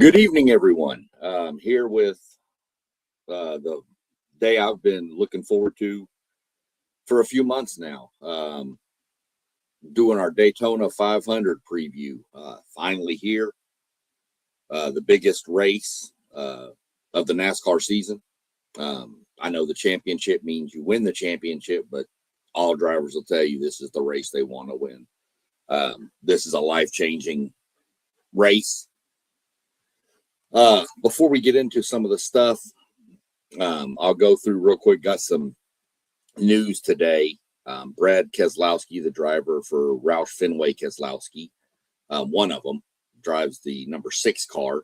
Good evening, everyone. Here with the day I've been looking forward to for a few months now. Doing our Daytona 500 preview. Finally here, the biggest race of the NASCAR season. I know the championship means you win the championship, but all drivers will tell you this is the race they want to win. This is a life-changing race. Before we get into some of the stuff, I'll go through real quick. Got some news today. Brad Keselowski, the driver for Roush Fenway Keselowski, one of them drives the number 6 car,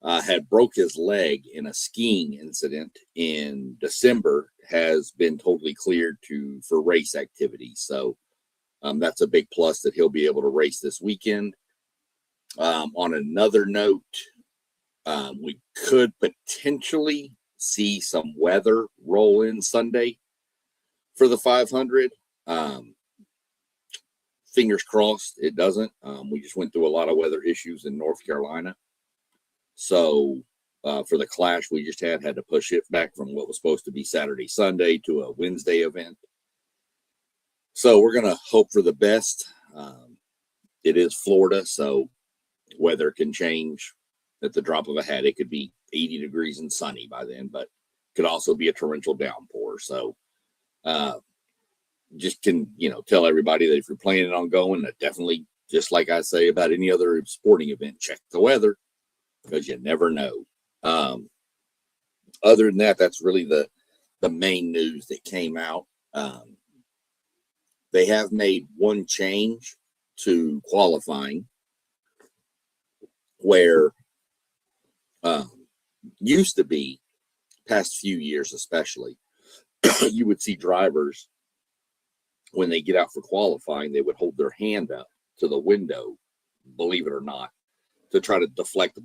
had broke his leg in a skiing incident in December, has been totally cleared for race activity. So that's a big plus that he'll be able to race this weekend. On another note, we could potentially see some weather roll in Sunday for the 500. Fingers crossed it doesn't. We just went through a lot of weather issues in North Carolina. So for the Clash we just had to push it back from what was supposed to be Saturday, Sunday to a Wednesday event. So we're going to hope for the best. It is Florida, so weather can change at the drop of a hat. It could be 80 degrees and sunny by then, but could also be a torrential downpour. So just can, tell everybody that if you're planning on going, that definitely, just like I say about any other sporting event, check the weather because you never know. Other than that, that's really the main news that came out. They have made one change to qualifying where used to be, past few years especially, you would see drivers when they get out for qualifying, they would hold their hand up to the window, believe it or not, to try to deflect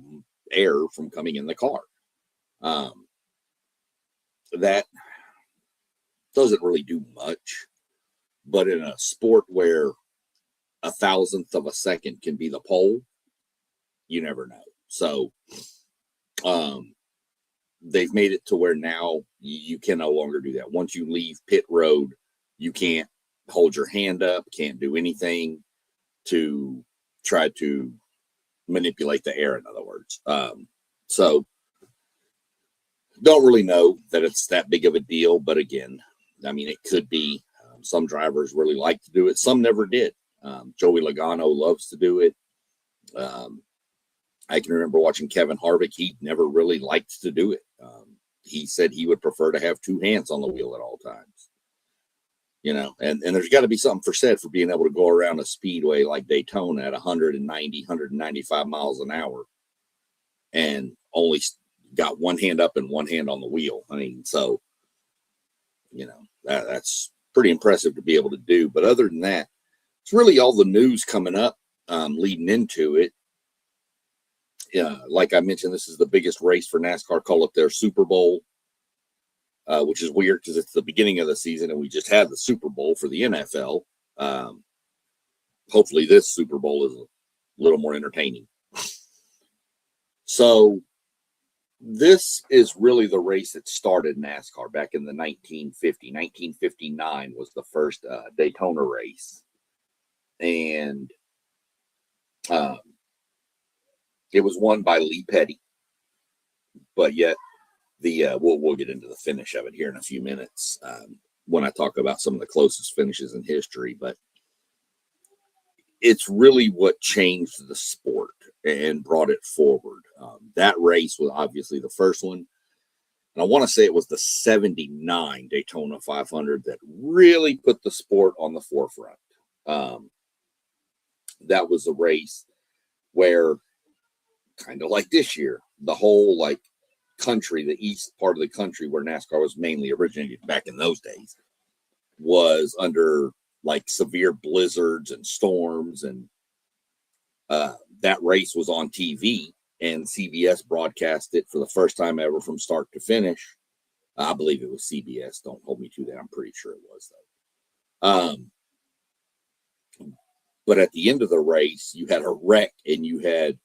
air from coming in the car. That doesn't really do much, but in a sport where a thousandth of a second can be the pole, you never know. So they've made it to where now you can no longer do that. Once you leave pit road, you can't hold your hand up, can't do anything to try to manipulate the air, in other words. So don't really know that it's that big of a deal, but again, I mean, it could be. Some drivers really like to do it. Some never did. Joey Logano loves to do it. I can remember watching Kevin Harvick. He never really liked to do it. He said he would prefer to have 2 hands on the wheel at all times. And there's got to be something said for being able to go around a speedway like Daytona at 190, 195 miles an hour and only got 1 hand up and 1 hand on the wheel. I mean, so, that's pretty impressive to be able to do. But other than that, it's really all the news coming up leading into it. Like I mentioned, this is the biggest race for NASCAR. Call it their Super Bowl, which is weird because it's the beginning of the season and we just had the Super Bowl for the NFL. Hopefully this Super Bowl is a little more entertaining. So this is really the race that started NASCAR back in the 1950. 1959 was the first Daytona race. And it was won by Lee Petty, but yet we'll get into the finish of it here in a few minutes when I talk about some of the closest finishes in history. But it's really what changed the sport and brought it forward. That race was obviously the first one, and I want to say it was the 79 Daytona 500 that really put the sport on the forefront. That was a race where, kind of like this year, the whole country, the east part of the country where NASCAR was mainly originated back in those days, was under severe blizzards and storms, and that race was on TV, and CBS broadcast it for the first time ever from start to finish. I believe it was CBS. Don't hold me to that. I'm pretty sure it was, though. But at the end of the race, you had a wreck, and you had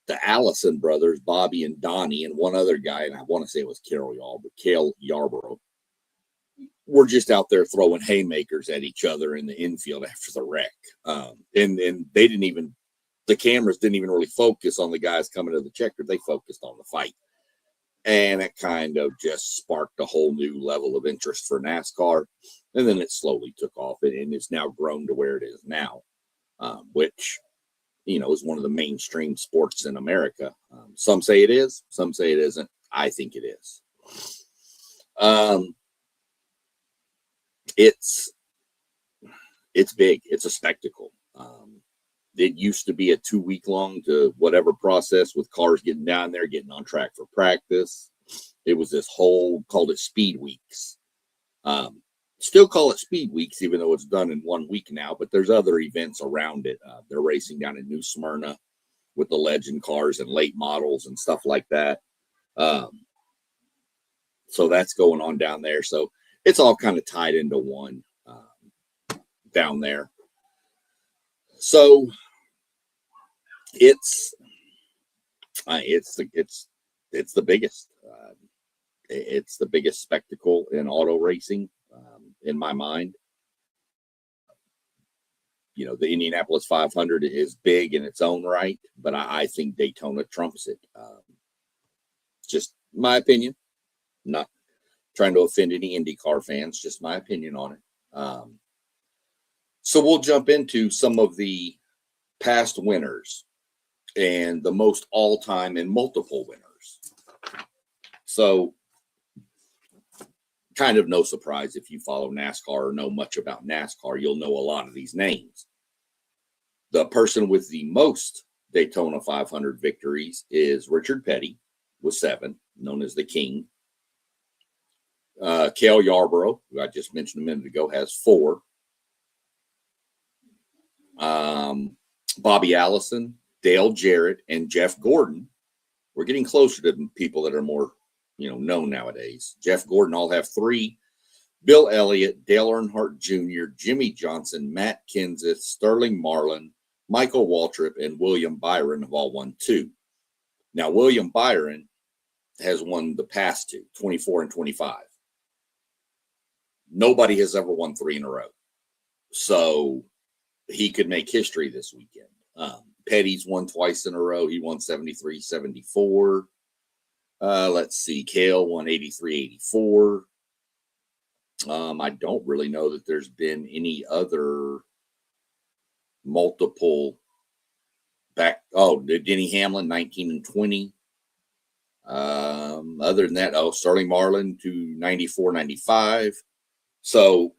the Allison brothers, Bobby and Donnie, and one other guy, and I want to say it was Cale Yarborough, were just out there throwing haymakers at each other in the infield after the wreck. And they didn't even, the cameras didn't even really focus on the guys coming to the checker. They focused on the fight. And it kind of just sparked a whole new level of interest for NASCAR. And then it slowly took off, and it's now grown to where it is now, which, is one of the mainstream sports in America. Some say it is, some say it isn't. I think it is. It's big. It's a spectacle. It used to be a 2-week long to whatever process with cars getting down there, getting on track for practice. It was this whole, called it Speed Weeks. Still call it Speed Weeks, even though it's done in 1 week now, but there's other events around it. They're racing down in New Smyrna with the legend cars and late models and stuff like that. So that's going on down there. So it's all kind of tied into one down there. So it's the biggest. It's the biggest spectacle in auto racing, in my mind. The Indianapolis 500 is big in its own right, but I think Daytona trumps it. Just my opinion. Not trying to offend any IndyCar fans, just my opinion on it. So we'll jump into some of the past winners and the most all-time and multiple winners. So kind of no surprise if you follow NASCAR or know much about NASCAR, you'll know a lot of these names. The person with the most Daytona 500 victories is Richard Petty with 7, known as the King. Cale Yarborough, who I just mentioned a minute ago, has 4. Bobby Allison, Dale Jarrett, and Jeff Gordon. We're getting closer to people that are more, known nowadays. Jeff Gordon all have 3. Bill Elliott, Dale Earnhardt Jr., Jimmy Johnson, Matt Kenseth, Sterling Marlin, Michael Waltrip, and William Byron have all won 2. Now, William Byron has won the past 2, 24 and 25. Nobody has ever won 3 in a row. So he could make history this weekend. Petty's won twice in a row. He won 73, 74. Let's see. Cale won 83, 84. I don't really know that there's been any other multiple back. Oh, Denny Hamlin, 19 and 20. Other than that, Sterling Marlin to 94, 95. So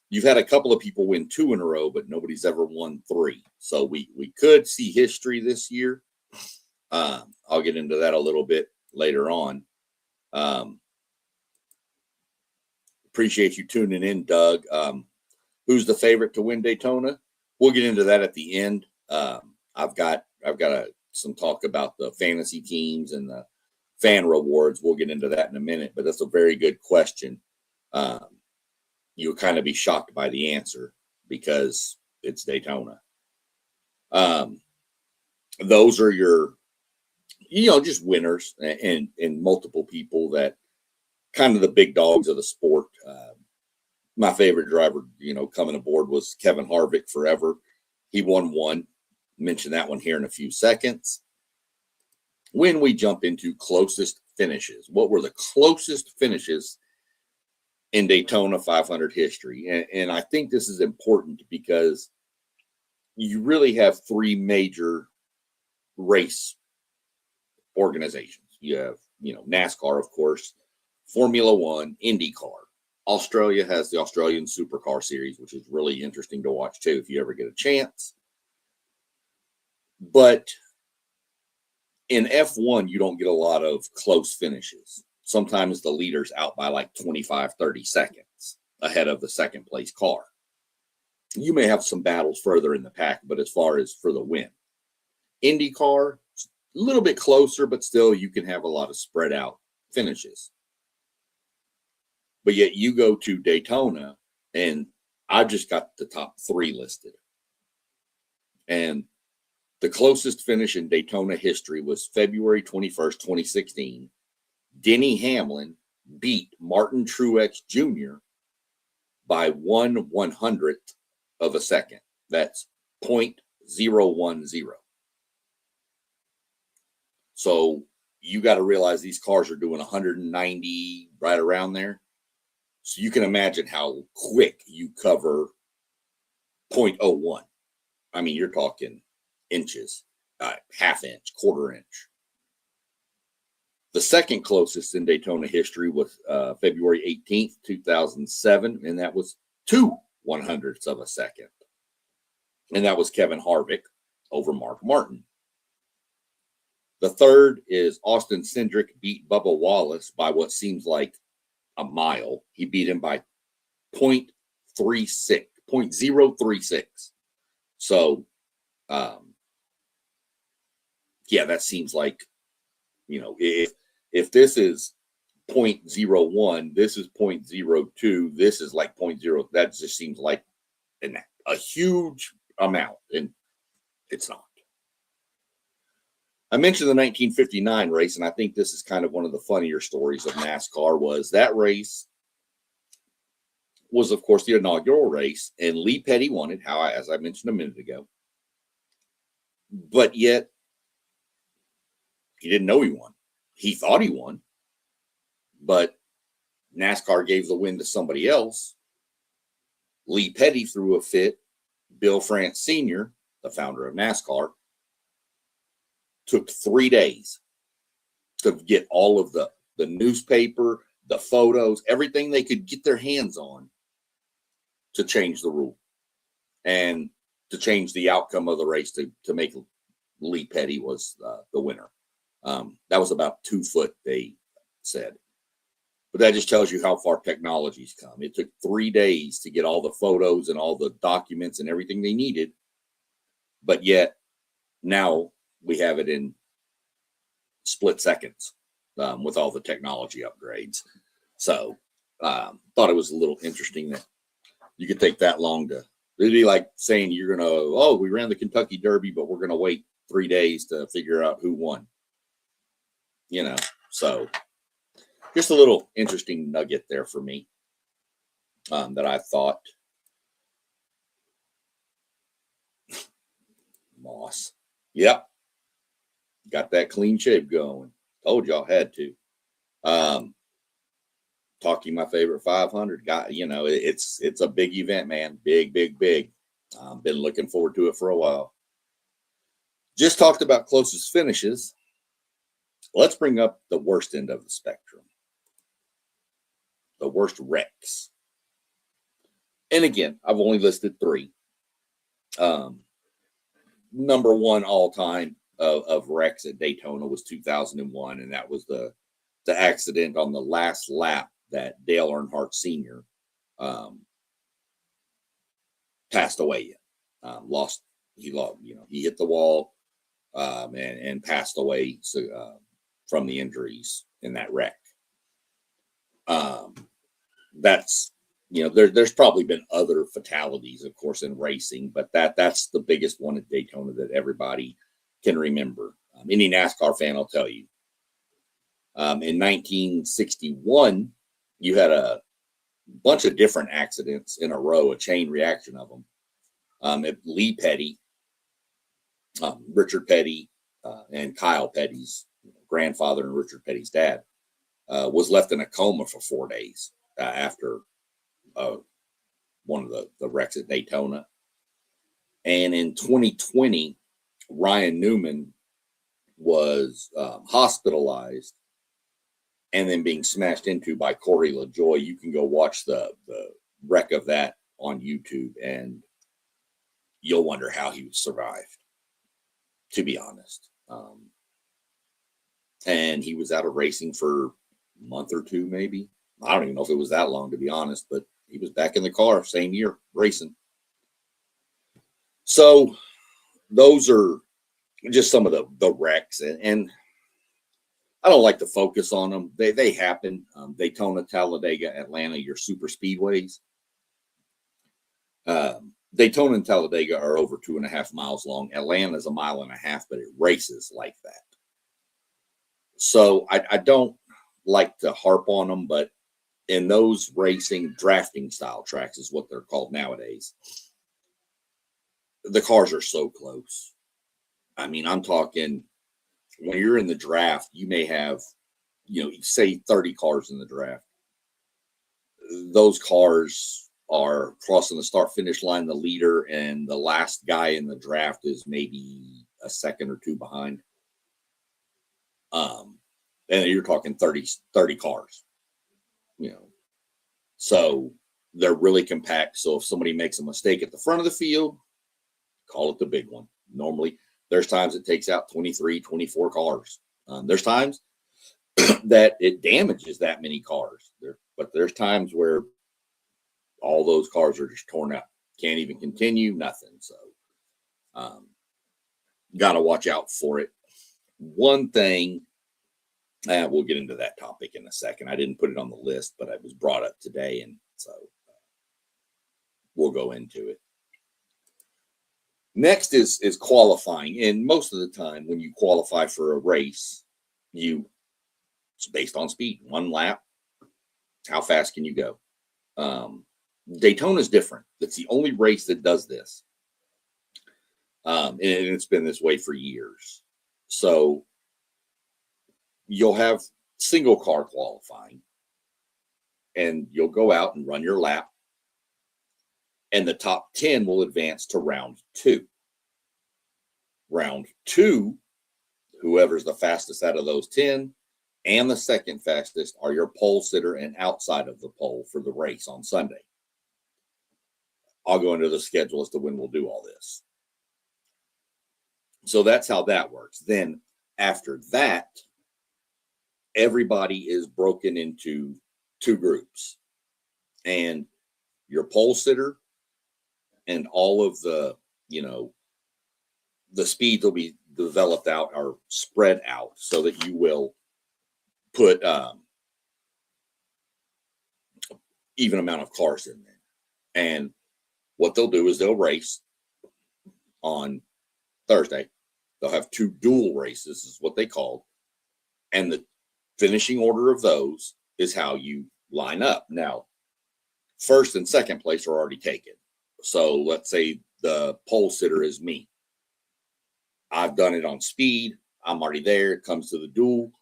you've had a couple of people win 2 in a row, but nobody's ever won 3. So we could see history this year. I'll get into that a little bit later on. Appreciate you tuning in, Doug. Who's the favorite to win Daytona? We'll get into that at the end. I've got some talk about the fantasy teams and the fan rewards. We'll get into that in a minute, but that's a very good question. You'll kind of be shocked by the answer because it's Daytona. Those are your, just winners and multiple people that kind of the big dogs of the sport. My favorite driver, coming aboard was Kevin Harvick forever. He won 1. Mention that one here in a few seconds. When we jump into closest finishes, what were the closest finishes in Daytona 500 history? And I think this is important because you really have 3 major race organizations. You have, NASCAR, of course, Formula One, IndyCar. Australia has the Australian Supercar Series, which is really interesting to watch too if you ever get a chance. But in F1, you don't get a lot of close finishes. Sometimes the leader's out by like 25, 30 seconds ahead of the second place car. You may have some battles further in the pack, but as far as for the win, IndyCar, a little bit closer, but still you can have a lot of spread out finishes. But yet you go to Daytona, and I've just got the top 3 listed. And The closest finish in Daytona history was February 21st, 2016. Denny Hamlin beat Martin Truex Jr. by 1/100th of a second. That's 0.010. So you got to realize these cars are doing 190 right around there. So you can imagine how quick you cover 0.01. I mean, you're talking inches, half inch, quarter inch. The second closest in Daytona history was February 18th, 2007, and that was 2/100ths of a second. And that was Kevin Harvick over Mark Martin. The third is Austin Cindric beat Bubba Wallace by what seems like a mile. He beat him by 0.036. So, yeah, that seems like, if this is 0.01, this is 0.02, this is like 0.0. That just seems like a huge amount, and it's not. I mentioned the 1959 race, and I think this is kind of one of the funnier stories of NASCAR. Was that race was, of course, the inaugural race, and Lee Petty won it, as I mentioned a minute ago. But yet, he didn't know he won. He thought he won, but NASCAR gave the win to somebody else. Lee Petty threw a fit. Bill France Sr., the founder of NASCAR, took 3 days to get all of the newspaper, the photos, everything they could get their hands on to change the rule and to change the outcome of the race to make Lee Petty was the winner. That was about 2 foot, they said. But that just tells you how far technology's come. It took 3 days to get all the photos and all the documents and everything they needed. But yet now we have it in split seconds with all the technology upgrades. So thought it was a little interesting that you could take that long to, it'd be like saying you're going to, we ran the Kentucky Derby, but we're going to wait 3 days to figure out who won. So just a little interesting nugget there for me that I thought. Moss. Yep. Got that clean shave going. Told y'all had to. Talking my favorite 500. It's a big event, man. Big. Been looking forward to it for a while. Just talked about closest finishes. Let's bring up the worst end of the spectrum. The worst wrecks. And again, I've only listed 3. Number 1 all time of wrecks at Daytona was 2001, and that was the accident on the last lap that Dale Earnhardt Sr. Passed away in. He hit the wall and passed away from the injuries in that wreck. That's there's probably been other fatalities, of course, in racing, but that's the biggest one at Daytona that everybody can remember. Any NASCAR fan will tell you. In 1961, you had a bunch of different accidents in a row, a chain reaction of them. Lee Petty, Richard Petty, and Kyle Petty's grandfather and Richard Petty's dad was left in a coma for 4 days after one of the wrecks at Daytona. And in 2020, Ryan Newman was hospitalized and then being smashed into by Corey LaJoie. You can go watch the wreck of that on YouTube, and you'll wonder how he survived, to be honest. And he was out of racing for a month or 2, maybe. I don't even know if it was that long, to be honest, but he was back in the car same year racing. So those are just some of the wrecks, and I don't like to focus on them. They happen. Daytona, Talladega, Atlanta, your super speedways. Daytona and Talladega are over 2.5 miles long. Atlanta is 1.5 miles, but it races like that. So I don't like to harp on them, but in those racing drafting style tracks is what they're called nowadays. The cars are so close. I mean, I'm talking when you're in the draft, you may have, say 30 cars in the draft. Those cars are crossing the start finish line, the leader, and the last guy in the draft is maybe a second or two behind. And you're talking 30 cars, So they're really compact. So if somebody makes a mistake at the front of the field, call it the big one. Normally, there's times it takes out 23, 24 cars. There's times that it damages that many cars. But there's times where all those cars are just torn up. Can't even continue, nothing. So got to watch out for it. One thing, we'll get into that topic in a second. I didn't put it on the list, but it was brought up today, and so we'll go into it. Next is qualifying, and most of the time when you qualify for a race, it's based on speed. One lap, how fast can you go? Daytona is different. It's the only race that does this, and it's been this way for years. So you'll have single car qualifying, and you'll go out and run your lap, and the top 10 will advance to round 2. Round 2, whoever's the fastest out of those 10 and the second fastest are your pole sitter and outside of the pole for the race on Sunday. I'll go into the schedule as to when we'll do all this. So that's how that works. Then after that, everybody is broken into 2 groups, and your pole sitter and all of the speeds will be developed out or spread out so that you will put even amount of cars in there. And what they'll do is they'll race on Thursday. They'll have 2 dual races is what they call, and the finishing order of those is how you line up. Now, first and second place are already taken. So let's say the pole sitter is me. I've done it on speed. I'm already there. It comes to the duel.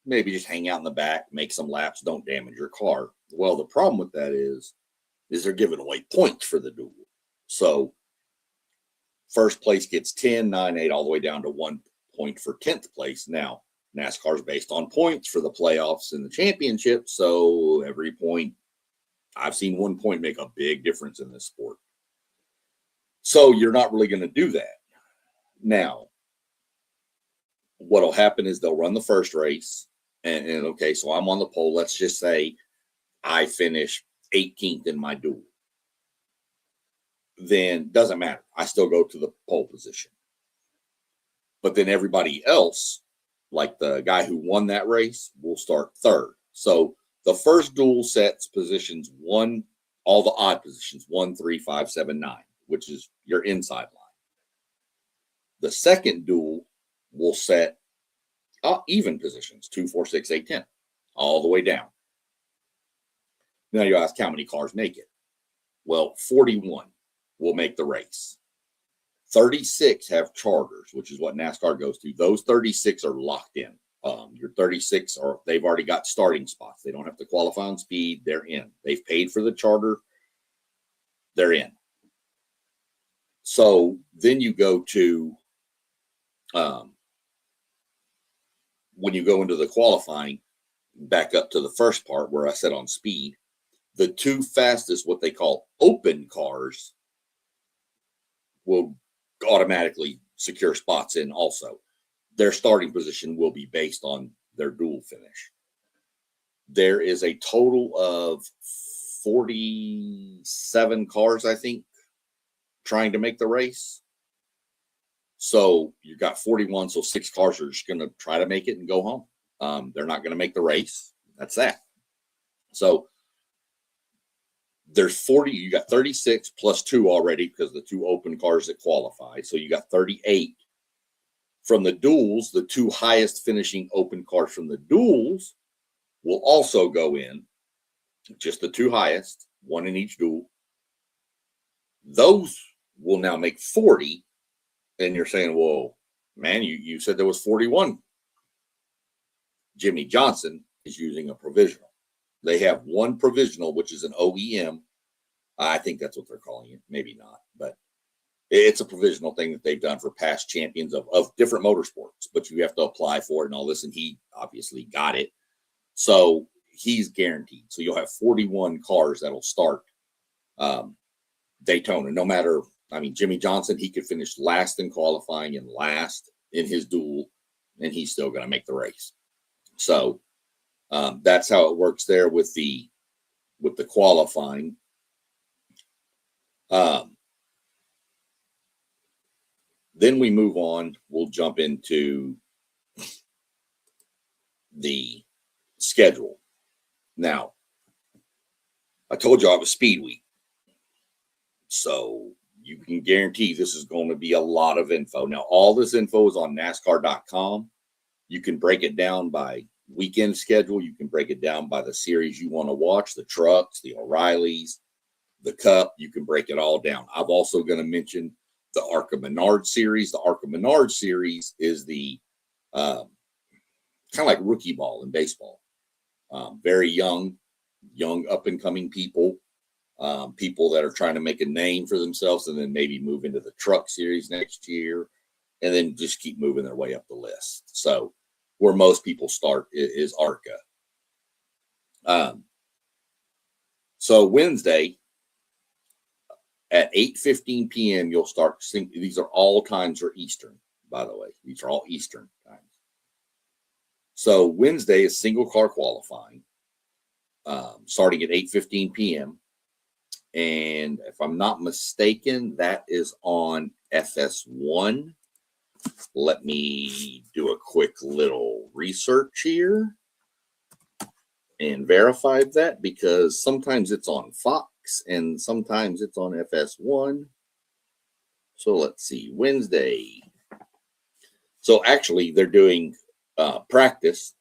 Maybe just hang out in the back, make some laps, don't damage your car. Well, the problem with that is they're giving away points for the duel. So first place gets 10, 9, 8, all the way down to 1 point for 10th place. Now, NASCAR is based on points for the playoffs and the championship. So every point, I've seen 1 point make a big difference in this sport. So you're not really going to do that. Now, what'll happen is they'll run the first race, and okay, so I'm on the pole. Let's just say I finish 18th in my duel. Then doesn't matter. I still go to the pole position. But then everybody else, like the guy who won that race, will start third. So the first duel sets positions 1, all the odd positions, 1, 3, 5, 7, 9, which is your inside line. The second duel will set even positions, 2, 4, 6, 8, 10, all the way down. Now you ask how many cars make it. Well, 41 will make the race. 36 have charters, which is what NASCAR goes to. Those 36 are locked in. Your 36 they've already got starting spots. They don't have to qualify on speed. They're in. They've paid for the charter. They're in. So then you go to when you go into the qualifying, back up to the first part where I said on speed, the 2 fastest, what they call open cars, will automatically secure spots in also. Their starting position will be based on their dual finish. There is a total of 47 cars, I think, trying to make the race. So you got 41, so 6 cars are just going to try to make it and go home. They're not going to make the race. That's that. So there's 40, you got 36 plus 2 already because the 2 open cars that qualify. So you got 38. From the duels, the 2 highest finishing open cars from the duels will also go in, just the 2 highest, 1 in each duel. Those will now make 40. And you're saying, well, man, you said there was 41. Jimmy Johnson is using a provisional. They have 1 provisional, which is an OEM. I think that's what they're calling it. Maybe not, but it's a provisional thing that they've done for past champions of different motorsports, but you have to apply for it and all this. And he obviously got it. So he's guaranteed. So you'll have 41 cars that'll start Daytona, no matter, I mean, Jimmy Johnson, he could finish last in qualifying and last in his duel, and he's still going to make the race. So that's how it works there with the qualifying. Then we move on. We'll jump into the schedule. Now, I told you I was Speed Week. So you can guarantee this is going to be a lot of info. Now, all this info is on NASCAR.com. You can break it down by weekend schedule. You can break it down by the series you want to watch, the trucks, the O'Reillys, the Cup. You can break it all down. I'm also going to mention the ARCA Menard series. The ARCA Menard series is the kind of like rookie ball in baseball. Very young up and coming people, people that are trying to make a name for themselves and then maybe move into the truck series next year and then just keep moving their way up the list. So where most people start is ARCA. So Wednesday, at 8:15 p.m., you'll start seeing, these are all times for Eastern, by the way. These are all Eastern times. So Wednesday is single car qualifying, starting at 8:15 p.m. And if I'm not mistaken, that is on FS1. Let me do a quick little research here and verify that, because sometimes it's on Fox and sometimes it's on FS1. So let's see, Wednesday. So actually they're doing practice.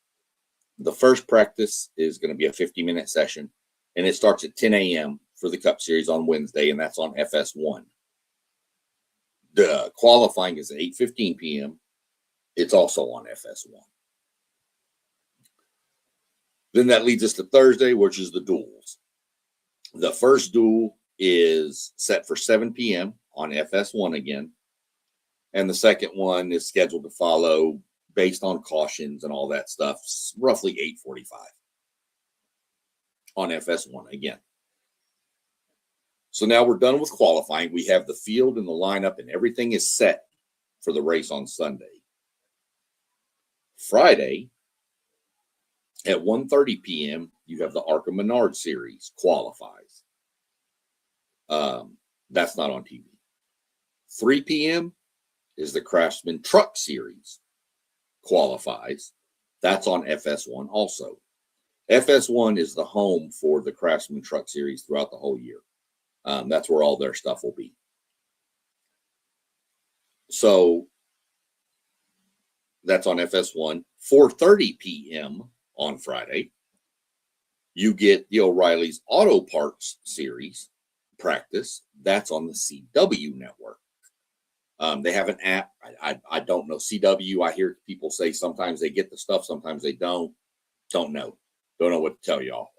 The first practice is going to be a 50-minute session, and it starts at 10 a.m. for the Cup Series on Wednesday, and that's on FS1. The qualifying is at 8:15 p.m. It's also on FS1. Then that leads us to Thursday, which is the duels. The first duel is set for 7 p.m. on FS1 again. And the second one is scheduled to follow based on cautions and all that stuff, roughly 8:45 on FS1 again. So now we're done with qualifying. We have the field and the lineup and everything is set for the race on Sunday. Friday at 1:30 p.m., you have the ARCA Menard series qualifies. That's not on TV. 3 p.m. is the Craftsman Truck Series qualifies. That's on FS1 also. FS1 is the home for the Craftsman Truck Series throughout the whole year. That's where all their stuff will be. So that's on FS1. 4:30 p.m. on Friday, you get the O'Reilly's Auto Parts Series practice. That's on the CW network. They have an app. I don't know. CW, I hear people say sometimes they get the stuff, sometimes they don't. Don't know. Don't know what to tell y'all.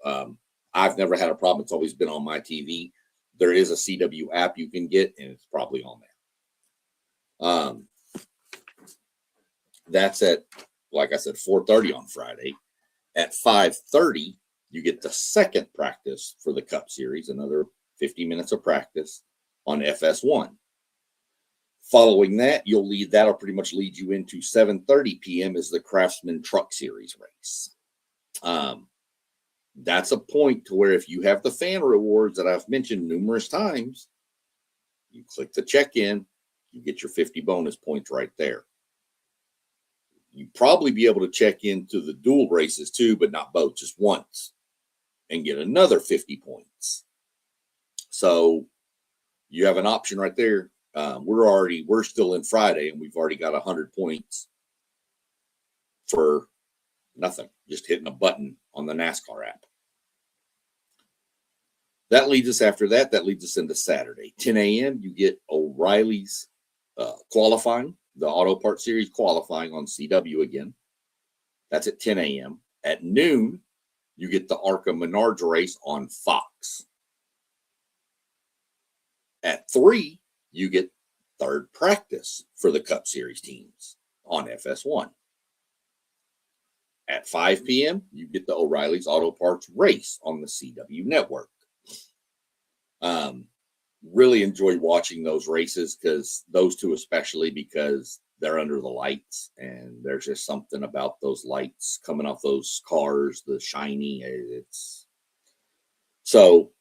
I've never had a problem. It's always been on my TV. There is a CW app you can get, and it's probably on there. That's at, like I said, 4:30 on Friday. At 5:30, you get the second practice for the Cup Series, another 50 minutes of practice on FS1. Following that, that'll pretty much lead you into 7:30 p.m. is the Craftsman Truck Series race. That's a point to where if you have the fan rewards that I've mentioned numerous times, you click the check-in, you get your 50 bonus points right there. You'd probably be able to check into the dual races too, but not both, just once, and get another 50 points. So you have an option right there. We're still in Friday, and we've already got 100 points for nothing, just hitting a button on the NASCAR app. That leads us into Saturday. 10 a.m., you get O'Reilly's qualifying, the Auto Parts Series qualifying on CW again. That's at 10 a.m. At noon, you get the ARCA Menards race on Fox. At 3, you get third practice for the Cup Series teams on FS1. At 5 p.m., you get the O'Reilly's Auto Parts race on the CW network. Really enjoy watching those races, because those two especially, because they're under the lights, and there's just something about those lights coming off those cars, the shiny. So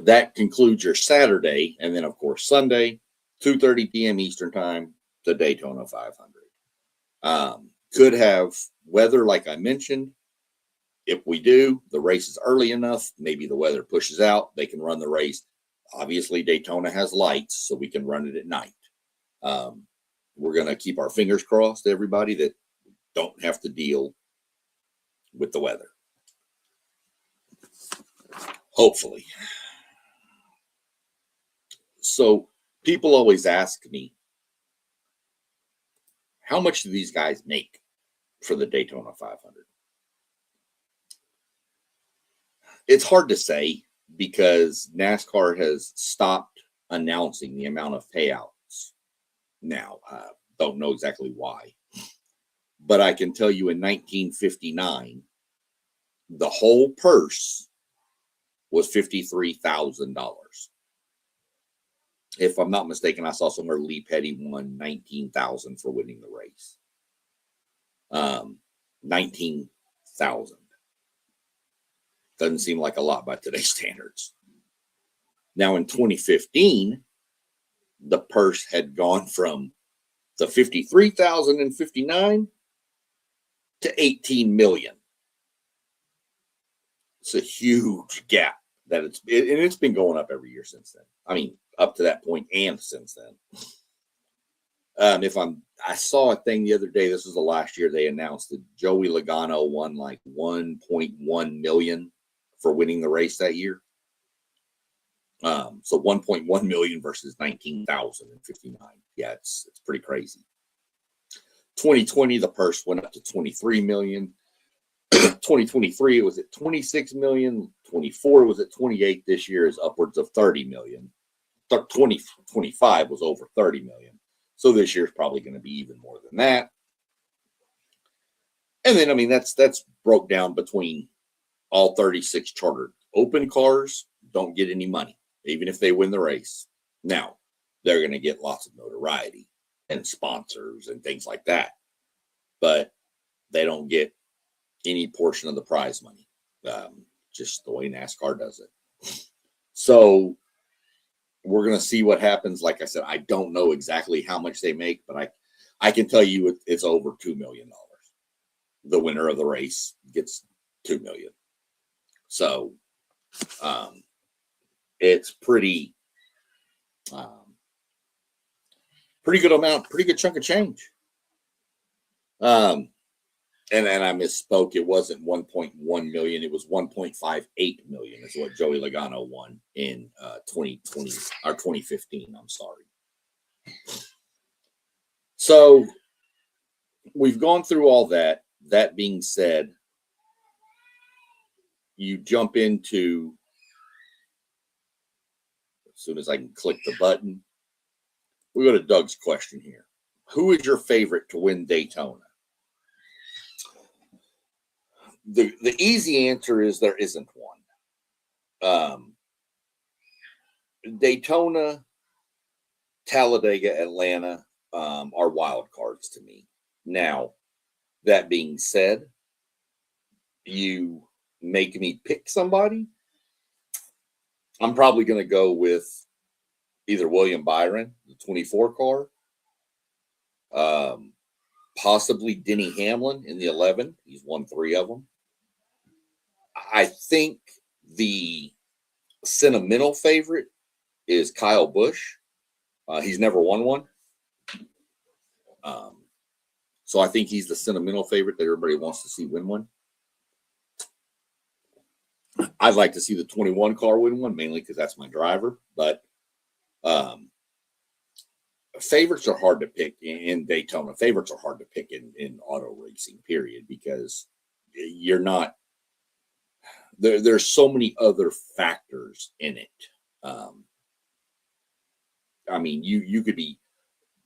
that concludes your Saturday, and then of course Sunday, 2:30 p.m. Eastern time, the Daytona 500. Could have weather, like I mentioned. If we do, the race is early enough, maybe the weather pushes out, they can run the race. Obviously, Daytona has lights, so we can run it at night. We're going to keep our fingers crossed, everybody, that don't have to deal with the weather. Hopefully. So people always ask me, how much do these guys make for the Daytona 500? It's hard to say, because NASCAR has stopped announcing the amount of payouts now. Don't know exactly why, but I can tell you in 1959, the whole purse was $53,000. If I'm not mistaken, I saw somewhere Lee Petty won $19,000 for winning the race. $19,000. Doesn't seem like a lot by today's standards. Now in 2015, the purse had gone from the $53,059 to $18 million. It's a huge gap and it's been going up every year since then. I mean, up to that point and since then. I saw a thing the other day. This was the last year they announced that Joey Logano won like 1.1 million for winning the race that year. So 1.1 million versus 19,059. Yeah, it's pretty crazy. 2020, the purse went up to 23 million. 2023, it was at 26 million. 24 was at 28. This year is upwards of 30 million. 2025 was over 30 million. So this year is probably going to be even more than that. And then, I mean, that's broke down between all 36 chartered. Open cars don't get any money, even if they win the race. Now, they're going to get lots of notoriety and sponsors and things like that, but they don't get any portion of the prize money, just the way NASCAR does it. So we're going to see what happens. Like I said, I don't know exactly how much they make, but I can tell you it's over $2 million. The winner of the race gets $2 million. So it's pretty good amount, pretty good chunk of change. And I misspoke. It wasn't 1.1 million. It was 1.58 million is what Joey Logano won in 2020 or 2015. I'm sorry. So we've gone through all that. That being said, you jump into, as soon as I can click the button, we go to Doug's question here. Who is your favorite to win Daytona? The easy answer is there isn't one. Daytona, Talladega, Atlanta are wild cards to me. Now, that being said, you make me pick somebody, I'm probably going to go with either William Byron, the 24 car, possibly Denny Hamlin in the 11. He's won 3 of them. I think the Sentimental favorite is Kyle Busch. He's never won one. So I think he's the sentimental favorite that everybody wants to see win one. I'd like to see the 21 car win one, mainly because that's my driver. But favorites are hard to pick in Daytona. Favorites are hard to pick in auto racing, period, because you're not there. There's so many other factors in it. I mean, you could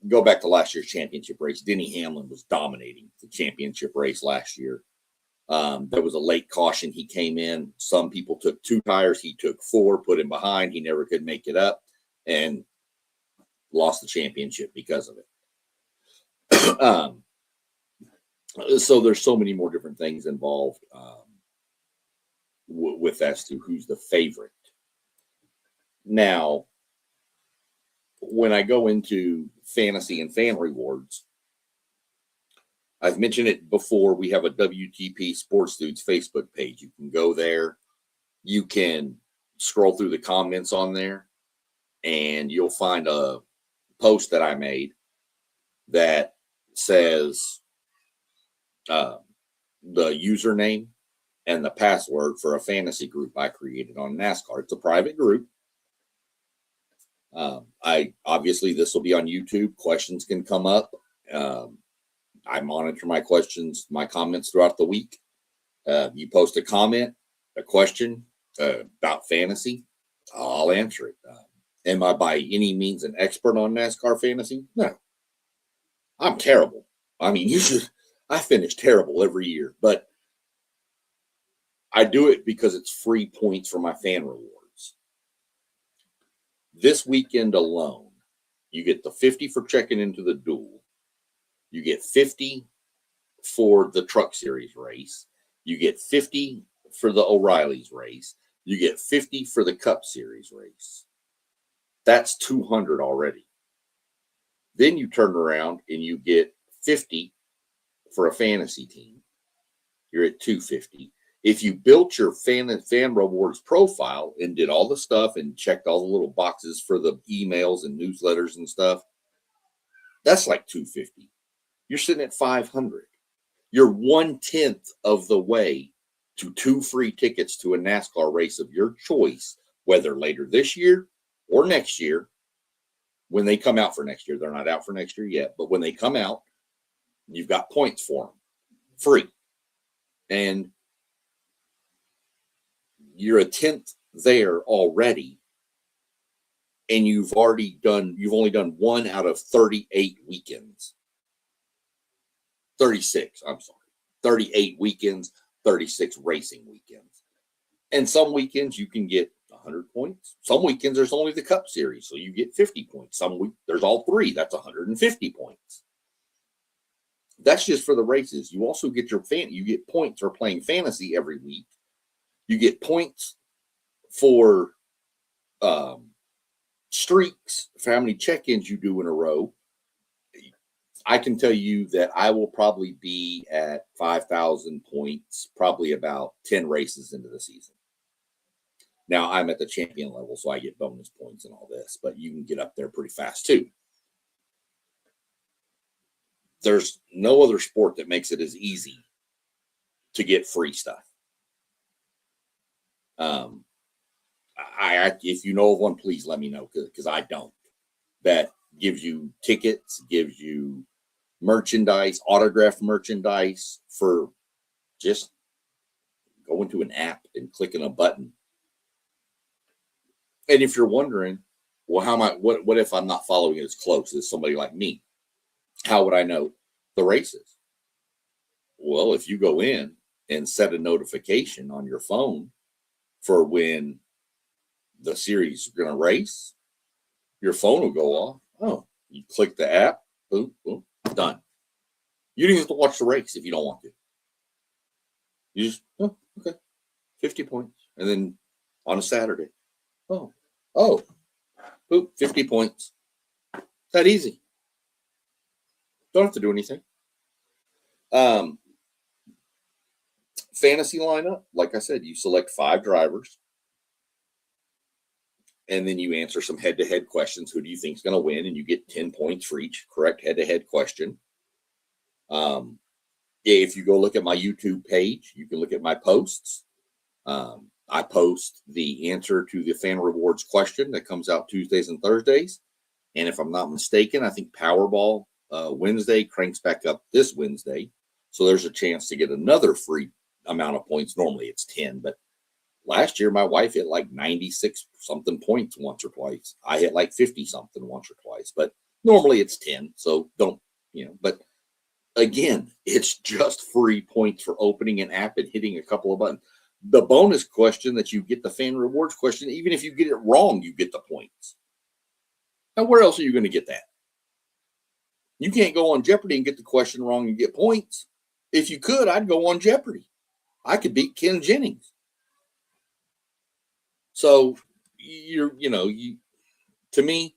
go back to last year's championship race. Denny Hamlin was dominating the championship race last year. There was a late caution. He came in. Some people took 2 tires. He took 4, put him behind. He never could make it up and lost the championship because of it. So there's so many more different things involved with as to who's the favorite. Now, when I go into fantasy and fan rewards, I've mentioned it before. We have a WTP Sports Dudes Facebook page. You can go there. You can scroll through the comments on there, and you'll find a post that I made that says the username and the password for a fantasy group I created on NASCAR. It's a private group. Obviously this will be on YouTube. Questions can come up. I monitor my comments throughout the week. You post a comment, a question about fantasy, I'll answer it. Am I by any means an expert on NASCAR fantasy? No. I'm terrible. I mean, I finish terrible every year, but I do it because it's free points for my fan rewards. This weekend alone, you get the 50 for checking into the duel. You get 50 for the Truck Series race. You get 50 for the O'Reilly's race. You get 50 for the Cup Series race. That's 200 already. Then you turn around and you get 50 for a fantasy team. You're at 250. If you built your fan rewards profile and did all the stuff and checked all the little boxes for the emails and newsletters and stuff, that's like 250. You're sitting at 500. You're 1/10 of the way to 2 free tickets to a NASCAR race of your choice, whether later this year or next year. When they come out for next year, they're not out for next year yet, but when they come out, you've got points for them, free. And you're 1/10 there already, and you've only done 1 out of 38 weekends. 36, I'm sorry. 38 weekends, 36 racing weekends. And some weekends you can get 100 points. Some weekends there's only the Cup Series, so you get 50 points. Some week there's all 3, that's 150 points. That's just for the races. You also get you get points for playing fantasy every week. You get points for streaks, for how many check-ins you do in a row. I can tell you that I will probably be at 5,000 points, probably about 10 races into the season. Now, I'm at the champion level, so I get bonus points and all this, but you can get up there pretty fast too. There's no other sport that makes it as easy to get free stuff. If you know of one, please let me know, because I don't. That gives you tickets, gives you merchandise, autographed merchandise for just going to an app and clicking a button. And if you're wondering, well, what if I'm not following it as close as somebody like me? How would I know the races? Well, if you go in and set a notification on your phone for when the series is going to race, your phone will go off. Oh, you click the app, boom, boom, done. You don't have to watch the race if you don't want to. You just, okay, 50 points. And then on a Saturday, boom, 50 points. That easy. Don't have to do anything. Fantasy lineup, like I said, you select 5 drivers. And then you answer some head-to-head questions. Who do you think is going to win? And you get 10 points for each correct head-to-head question. If you go look at my YouTube page, you can look at my posts. I post the answer to the fan rewards question that comes out Tuesdays and Thursdays. And if I'm not mistaken, I think Powerball Wednesday cranks back up this Wednesday. So there's a chance to get another free amount of points. Normally it's 10, but last year my wife hit like 96 something points once or twice. I hit like 50 something once or twice, but normally it's 10. So don't, but again, it's just free points for opening an app and hitting a couple of buttons. The bonus question that you get, the fan rewards question, even if you get it wrong, you get the points. Now, where else are you going to get that? You can't go on Jeopardy and get the question wrong and get points. If you could, I'd go on Jeopardy. I could beat Ken Jennings. So to me,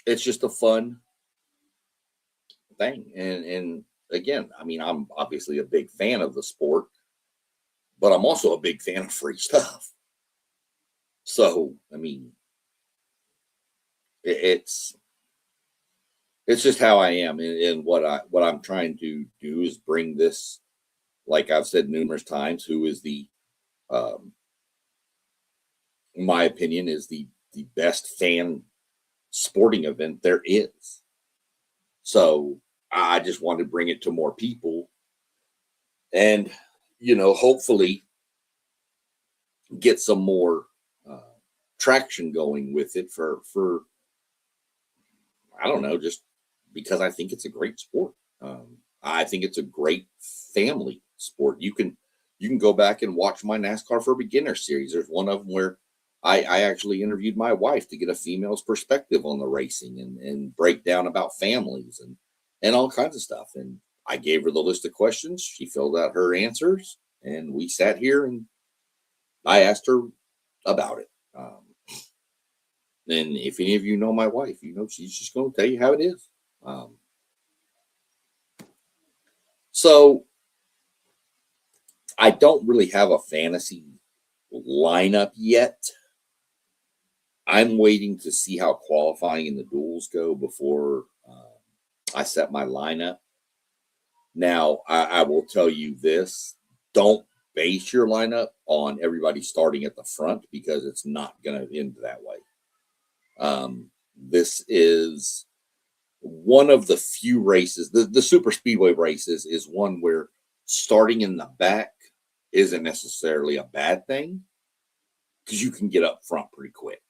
it's just a fun thing. And again, I mean, I'm obviously a big fan of the sport, but I'm also a big fan of free stuff. So, I mean, it's just how I am. And what I'm trying to do is bring this, like I've said numerous times, who is in my opinion, is the best fan sporting event there is. So I just wanted to bring it to more people and, hopefully get some more traction going with it for, I don't know, just because I think it's a great sport. I think it's a great family sport. You can go back and watch my NASCAR for Beginners series. There's one of them where I actually interviewed my wife to get a female's perspective on the racing and break down about families and all kinds of stuff. And I gave her the list of questions. She filled out her answers, and we sat here and I asked her about it. And if any of you know my wife, she's just going to tell you how it is. So I don't really have a fantasy lineup yet. I'm waiting to see how qualifying and the duels go before I set my lineup. Now, I will tell you this. Don't base your lineup on everybody starting at the front because it's not going to end that way. This is one of the few races, the super speedway races is one where starting in the back isn't necessarily a bad thing because you can get up front pretty quick.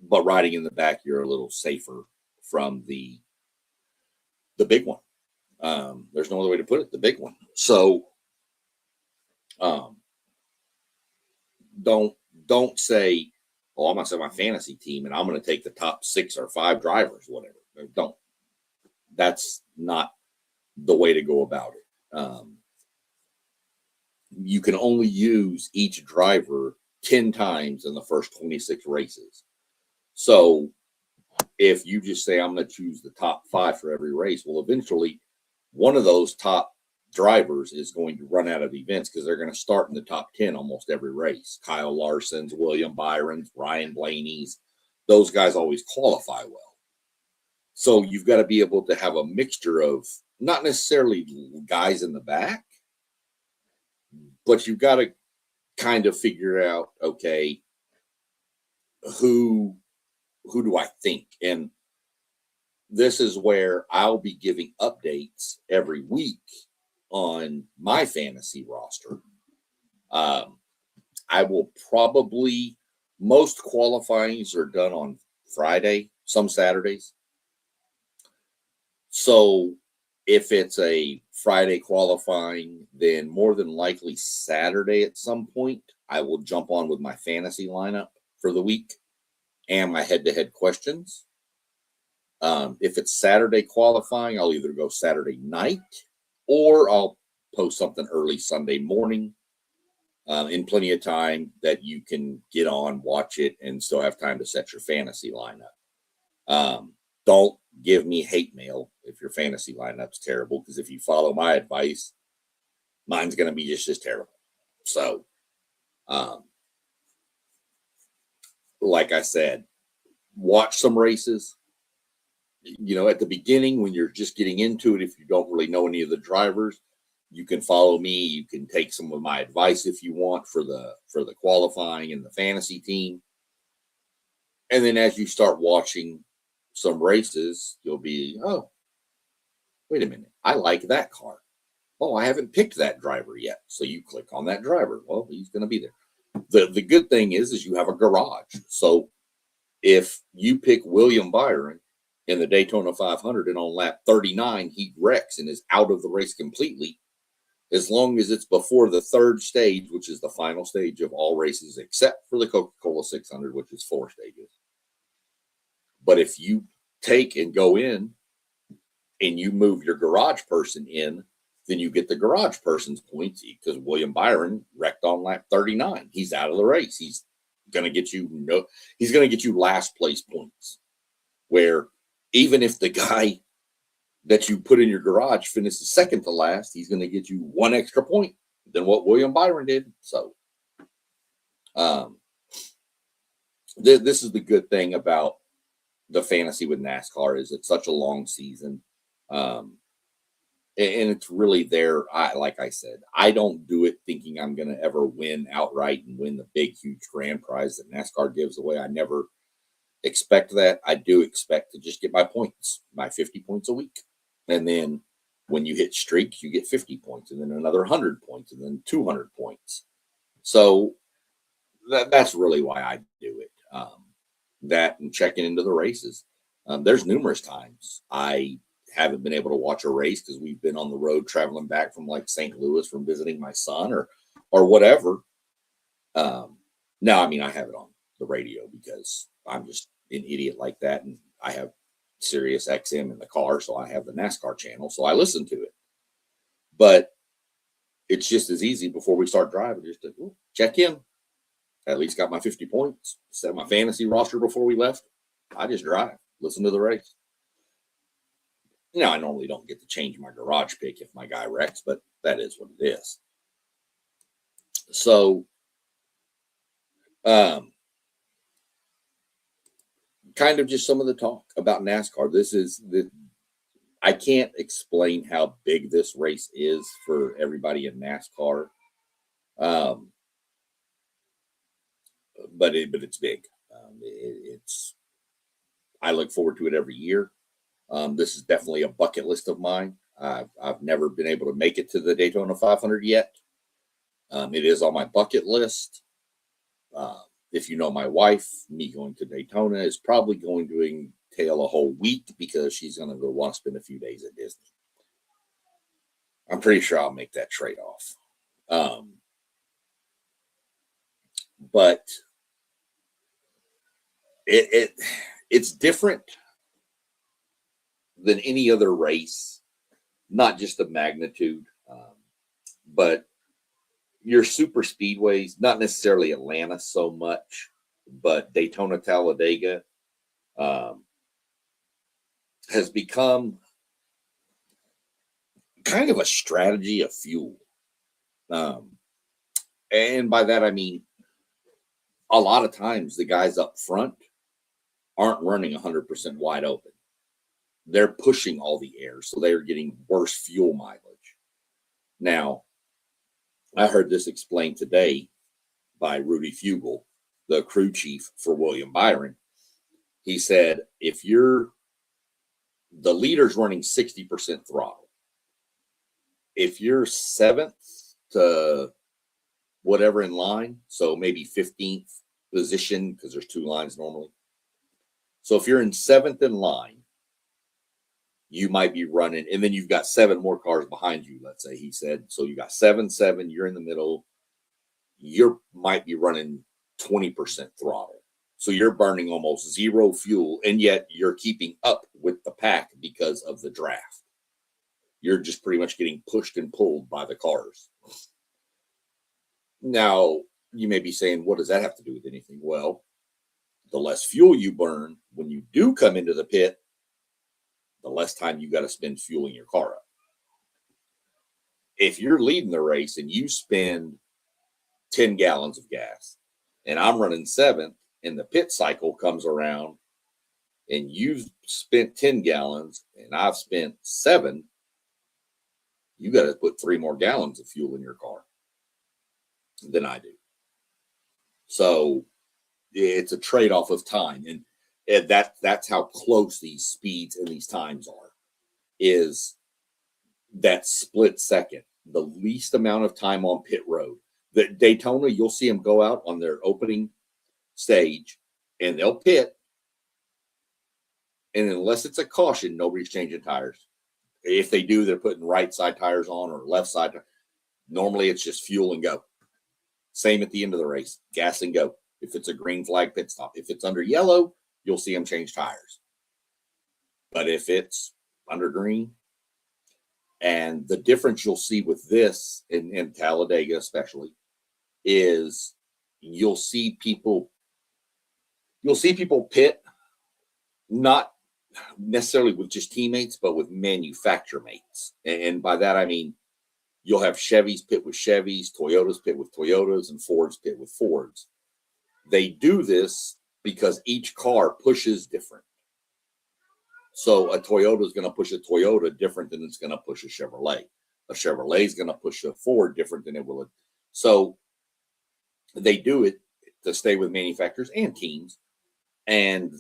But riding in the back, you're a little safer from the big one. There's no other way to put it, the big one. So don't say, oh, I'm going to set my fantasy team and I'm going to take the top 6 or 5 drivers, whatever. Don't. That's not the way to go about it. You can only use each driver 10 times in the first 26 races. So if you just say, I'm going to choose the top 5 for every race, well, eventually one of those top drivers is going to run out of events because they're going to start in the top 10 almost every race. Kyle Larson's, William Byron's, Ryan Blaney's, those guys always qualify well. So you've got to be able to have a mixture of not necessarily guys in the back, but you've got to kind of figure out, okay, who do I think? And this is where I'll be giving updates every week on my fantasy roster. I will probably, most qualifyings are done on Friday, some Saturdays. So if it's a Friday qualifying, then more than likely Saturday at some point, I will jump on with my fantasy lineup for the week and my head-to-head questions. If it's Saturday qualifying, I'll either go Saturday night or I'll post something early Sunday morning in plenty of time that you can get on, watch it, and still have time to set your fantasy lineup. Don't give me hate mail if your fantasy lineup's terrible, because if you follow my advice, Mine's going to be just as terrible. So, like I said, watch some races. At the beginning, when you're just getting into it, if you don't really know any of the drivers, you can follow me. You can take some of my advice if you want for the qualifying and the fantasy team. And then as you start watching some races, you'll be, oh, wait a minute, I like that car. Oh, I haven't picked that driver yet. So you click on that driver. Well, he's going to be there. The good thing is you have a garage. So if you pick William Byron in the Daytona 500 and on lap 39 he wrecks and is out of the race completely, as long as it's before the third stage, which is the final stage of all races except for the Coca-Cola 600, which is 4 stages. But if you take and go in and you move your garage person in, then you get the garage person's points because William Byron wrecked on lap 39. He's out of the race. He's going to get you last place points, where even if the guy that you put in your garage finishes second to last, he's going to get you 1 extra point than what William Byron did. So this is the good thing about the fantasy with NASCAR is it's such a long season. And it's really there. Like I said, I don't do it thinking I'm going to ever win outright and win the big, huge grand prize that NASCAR gives away. I never expect that. I do expect to just get my points, my 50 points a week. And then when you hit streaks, you get 50 points and then another 100 points and then 200 points. So that's really why I do it. That and checking into the races. There's numerous times I haven't been able to watch a race because we've been on the road traveling back from like St. Louis from visiting my son or whatever. Now, I mean, I have it on the radio because I'm just an idiot like that. And I have Sirius XM in the car, so I have the NASCAR channel, so I listen to it. But it's just as easy before we start driving just to check in. I at least got my 50 points, set my fantasy roster before we left. I just drive, listen to the race. I normally don't get to change my garage pick if my guy wrecks, but that is what it is. So, kind of just some of the talk about NASCAR. I can't explain how big this race is for everybody in NASCAR. But it's big. I look forward to it every year. This is definitely a bucket list of mine. I've never been able to make it to the Daytona 500 yet. It is on my bucket list. If you know my wife, me going to Daytona is probably going to entail a whole week because she's going to go want to spend a few days at Disney. I'm pretty sure I'll make that trade-off. But it's different than any other race, not just the magnitude, but your super speedways, not necessarily Atlanta so much, but Daytona, Talladega has become kind of a strategy of fuel. And by that, I mean, a lot of times the guys up front aren't running 100% wide open. They're pushing all the air, so they're getting worse fuel mileage. Now, I heard this explained today by Rudy Fugel, the crew chief for William Byron. He said, if the leader's running 60% throttle, if you're 7th to whatever in line, so maybe 15th position, because there's 2 lines normally. So if you're in 7th in line, you might be running, and then you've got 7 more cars behind you, let's say, he said. So you got 7, you're in the middle. You might be running 20% throttle. So you're burning almost 0 fuel, and yet you're keeping up with the pack because of the draft. You're just pretty much getting pushed and pulled by the cars. Now, you may be saying, what does that have to do with anything? Well, the less fuel you burn when you do come into the pit, the less time you got to spend fueling your car up. if you're leading the race and you spend 10 gallons of gas and I'm running 7th and the pit cycle comes around and you've spent 10 gallons and I've spent 7, you got to put 3 more gallons of fuel in your car than I do. So it's a trade-off of time. And that's how close these speeds and these times are, is that split second, the least amount of time on pit road. The Daytona, you'll see them go out on their opening stage and they'll pit. And unless it's a caution, nobody's changing tires. If they do, they're putting right side tires on or left side. Normally it's just fuel and go. Same at the end of the race, gas and go. If it's a green flag pit stop, if it's under yellow, you'll see them change tires. But if it's under green, and the difference you'll see with this in Talladega especially is you'll see people pit, not necessarily with just teammates, but with manufacturer mates. And by that I mean you'll have Chevys pit with Chevys, Toyotas pit with Toyotas, and Fords pit with Fords. They do this because each car pushes different. So a Toyota is going to push a Toyota different than it's going to push a Chevrolet. A Chevrolet is going to push a Ford different than it will. So they do it to stay with manufacturers and teams. And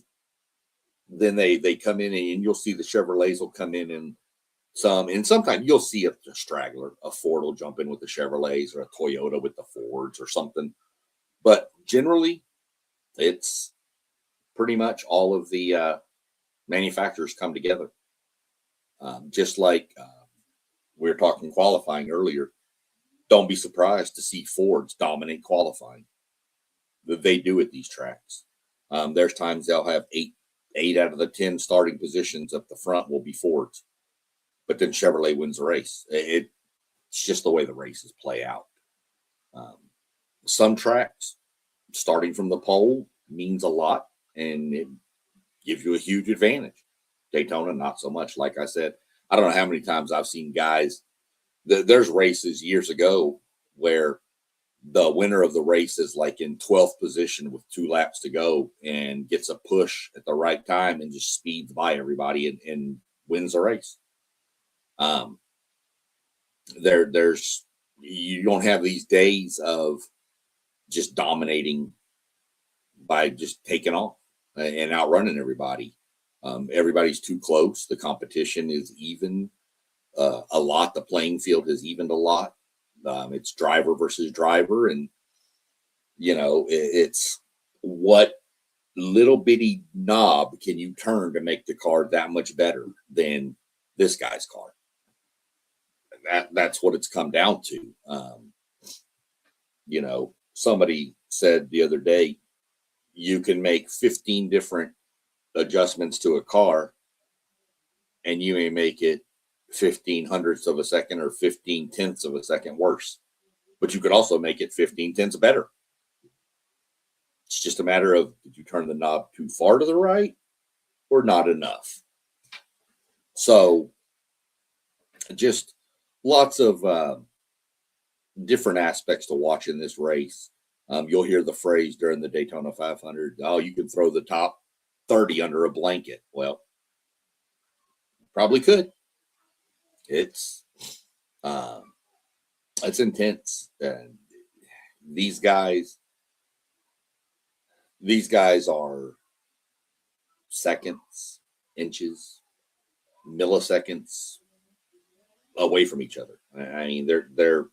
then they come in and you'll see the Chevrolets will come in and sometimes you'll see a straggler. A Ford will jump in with the Chevrolets or a Toyota with the Fords or something. But generally, it's pretty much all of the manufacturers come together. Just like we were talking qualifying earlier, don't be surprised to see Fords dominate qualifying. They do at these tracks. There's times they'll have eight out of the 10 starting positions up the front will be Fords, but then Chevrolet wins the race. It's just the way the races play out. Some tracks, starting from the pole means a lot, and it gives you a huge advantage. Daytona, not so much. Like I said, I don't know how many times I've seen guys. There's races years ago where the winner of the race is like in 12th position with 2 laps to go and gets a push at the right time and just speeds by everybody and wins the race. There's you don't have these days of just dominating by just taking off and outrunning everybody. Everybody's too close. The competition is even a lot. The playing field has evened a lot. It's driver versus driver, and it's what little bitty knob can you turn to make the car that much better than this guy's car. That's what it's come down to. Somebody said the other day, you can make 15 different adjustments to a car and you may make it 15 hundredths of a second or 15 tenths of a second worse, but you could also make it 15 tenths better. It's just a matter of, did you turn the knob too far to the right or not enough? So just lots of different aspects to watch in this race. You'll hear the phrase during the Daytona 500, oh, you can throw the top 30 under a blanket. Well, probably could. It's intense. And these guys are seconds, inches, milliseconds away from each other. I mean, they're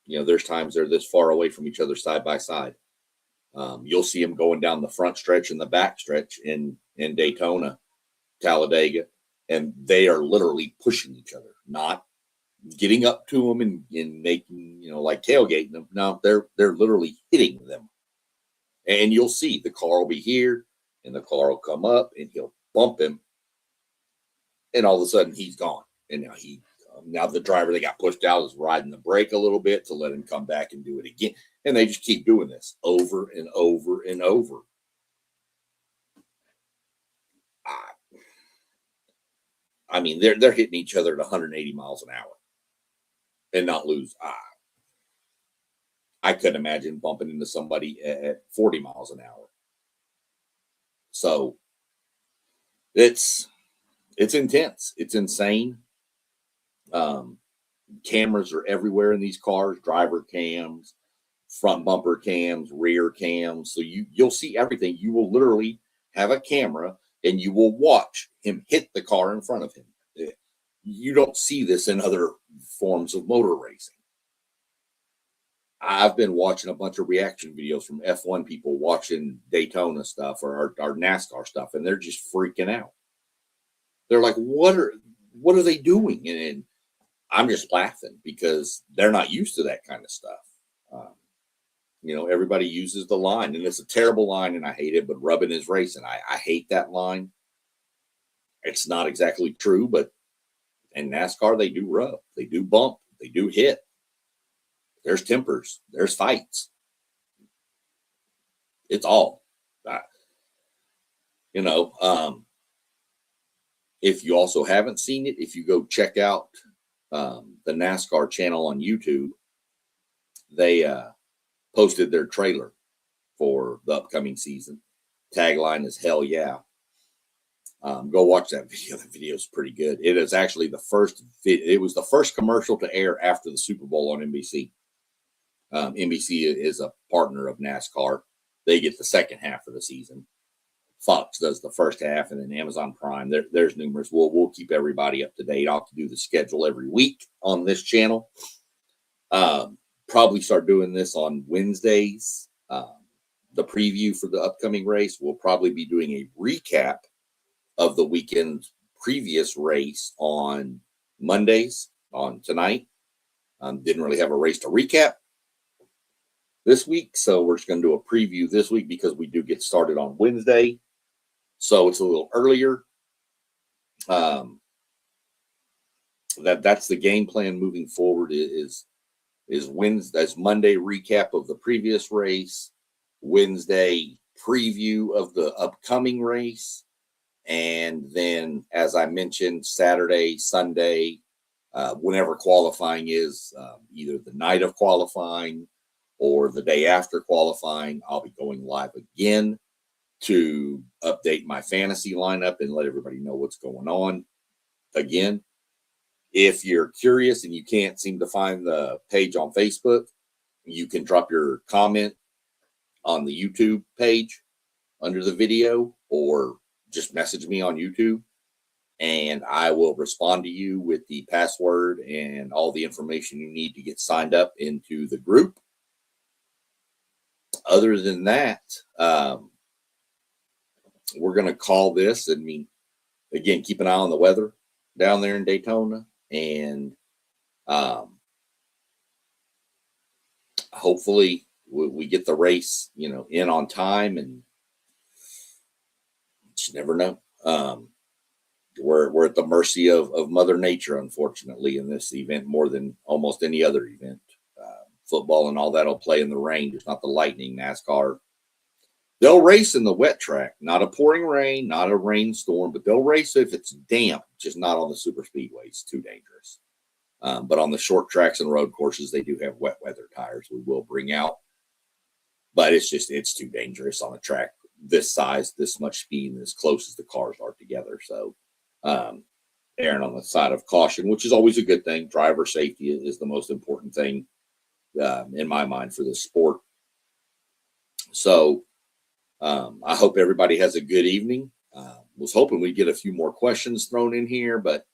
there's times they're this far away from each other side by side. You'll see them going down the front stretch and the back stretch in Daytona, Talladega, and they are literally pushing each other, not getting up to them and making, like tailgating them. No, they're literally hitting them. And you'll see the car will be here and the car will come up and he'll bump him. And all of a sudden he's gone. And now the driver that got pushed out is riding the brake a little bit to let him come back and do it again. And they just keep doing this over and over and over. I mean, they're hitting each other at 180 miles an hour. and not lose. I couldn't imagine bumping into somebody at 40 miles an hour. So it's intense. It's insane. Cameras are everywhere in these cars, driver cams, front bumper cams, rear cams. So you'll see everything. You will literally have a camera and you will watch him hit the car in front of him. You don't see this in other forms of motor racing. I've been watching a bunch of reaction videos from F1 people watching Daytona stuff or our NASCAR stuff, and they're just freaking out. They're like, what are they doing? And I'm just laughing because they're not used to that kind of stuff. Everybody uses the line, and it's a terrible line, and I hate it, but rubbing is racing. I hate that line. It's not exactly true, but in NASCAR, they do rub. They do bump. They do hit. There's tempers. There's fights. It's all. If you also haven't seen it, if you go check out the NASCAR channel on YouTube, they posted their trailer for the upcoming season. Tagline is "Hell yeah." Go watch that video. The video is pretty good. It is actually it was the first commercial to air after the Super Bowl on NBC. NBC is a partner of NASCAR. They get the second half of the season. Fox does the first half, and then Amazon Prime. There's numerous. We'll keep everybody up to date. I'll have to do the schedule every week on this channel. Probably start doing this on Wednesdays. The preview for the upcoming race. We'll probably be doing a recap of the weekend's previous race on Mondays, on tonight. Didn't really have a race to recap this week, so we're just going to do a preview this week because we do get started on Wednesday, so it's a little earlier. That's the game plan moving forward. Is Wednesday, that's Monday recap of the previous race, Wednesday preview of the upcoming race, and then, as I mentioned, Saturday, Sunday, whenever qualifying is, either the night of qualifying or the day after qualifying, I'll be going live again to update my fantasy lineup and let everybody know what's going on. Again, if you're curious and you can't seem to find the page on Facebook, you can drop your comment on the YouTube page under the video, or just message me on YouTube, and I will respond to you with the password and all the information you need to get signed up into the group. Other than that, we're going to call this. I mean, again, keep an eye on the weather down there in Daytona, and hopefully we get the race, in on time, and you never know. We're at the mercy of Mother Nature, unfortunately, in this event more than almost any other event. Football and all that'll play in the rain, just not the lightning. NASCAR, they'll race in the wet track, not a pouring rain, not a rainstorm, but they'll race if it's damp, just not on the super speedways. Too dangerous. But on the short tracks and road courses, they do have wet weather tires we will bring out. But it's too dangerous on a track this size, this much speed, and as close as the cars are together. So erring on the side of caution, which is always a good thing. Driver safety is the most important thing in my mind for this sport. So I hope everybody has a good evening. Was hoping we'd get a few more questions thrown in here, but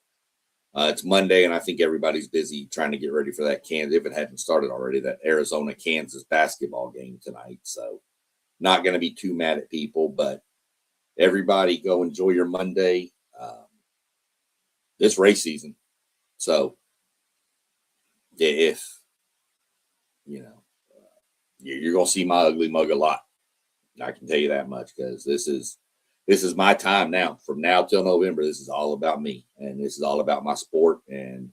it's Monday, and I think everybody's busy trying to get ready for that if it hadn't started already, that Arizona-Kansas basketball game tonight. So not going to be too mad at people, but everybody go enjoy your Monday. This race season. So if, you're going to see my ugly mug a lot. I can tell you that much, because this is my time now. From now till November, this is all about me, and this is all about my sport, and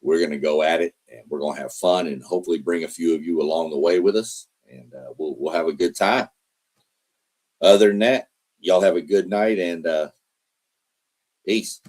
we're going to go at it, and we're going to have fun, and hopefully bring a few of you along the way with us, and we'll have a good time. Other than that, y'all have a good night, and peace.